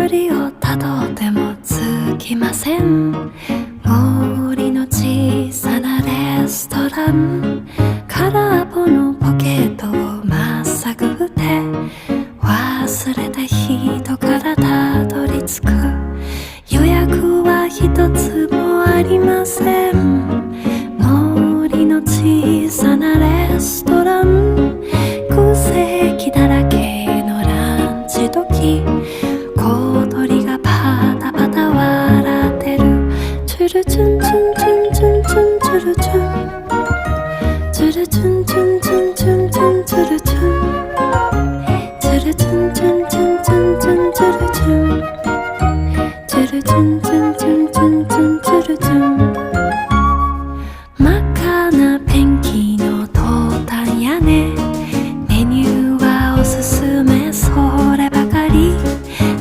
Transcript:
巡りをたどってもつきません。森の小さなレストラン、空っぽのポケットをまっさぐって忘れた人からたどり着く。予約は一つもありません。森の小さなレストラン、空席だらけのランチ時、小鳥がパタパタ笑ってる。チュルチュンチュンチュンチュンチュンチュルチュン、チュルチュンチュンチュン